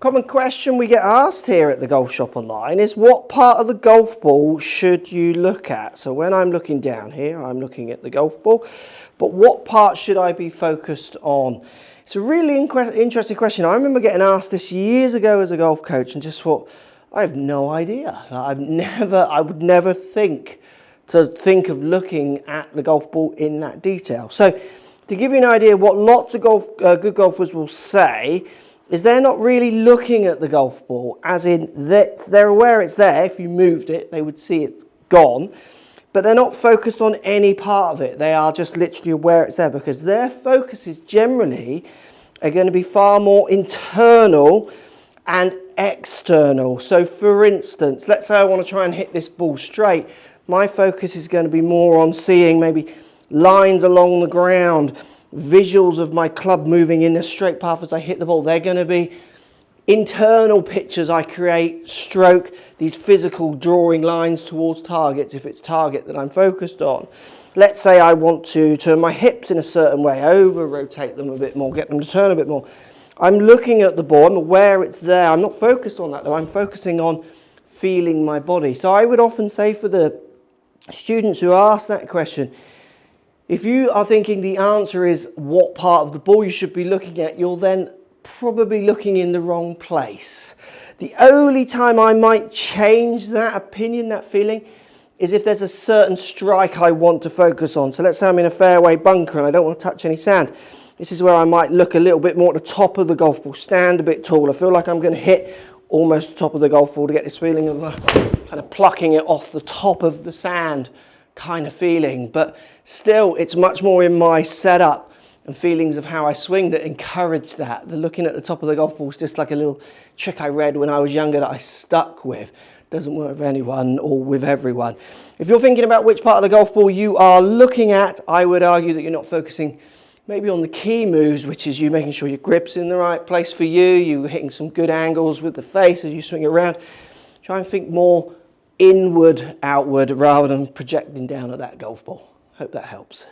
Common question we get asked here at the Golf Shop Online is, what part of the golf ball should you look at? So when I'm looking down here, I'm looking at the golf ball, but what part should I be focused on? It's a really interesting question. I remember getting asked this years ago as a golf coach and just thought, I have no idea. I would never think of looking at the golf ball in that detail. So to give you an idea, what lots of good golfers will say is they're not really looking at the golf ball, as in they're aware it's there. If you moved it, they would see it's gone, but they're not focused on any part of it. They are just literally aware it's there, because their focuses generally are going to be far more internal and external. So for instance, let's say I want to try and hit this ball straight. My focus is going to be more on seeing maybe lines along the ground, visuals of my club moving in a straight path as I hit the ball. They're going to be internal pictures I create, stroke these physical drawing lines towards targets if it's target that I'm focused on. Let's say I want to turn my hips in a certain way, over rotate them a bit more, get them to turn a bit more. I'm looking at the ball, I'm aware it's there. I'm not focused on that though, I'm focusing on feeling my body. So I would often say for the students who ask that question, if you are thinking the answer is what part of the ball you should be looking at, you're then probably looking in the wrong place. The only time I might change that opinion, that feeling, is if there's a certain strike I want to focus on. So let's say I'm in a fairway bunker and I don't want to touch any sand. This is where I might look a little bit more at the top of the golf ball, stand a bit taller, feel like I'm going to hit almost the top of the golf ball to get this feeling of kind of plucking it off the top of the sand kind of feeling. But still, it's much more in my setup and feelings of how I swing that encourage that. The looking at the top of the golf ball is just like a little trick I read when I was younger that I stuck with. Doesn't work with anyone or with everyone. If you're thinking about which part of the golf ball you are looking at, I would argue that you're not focusing maybe on the key moves, which is you making sure your grip's in the right place for you, you hitting some good angles with the face as you swing around. Try and think more inward, outward, rather than projecting down at that golf ball. Hope that helps.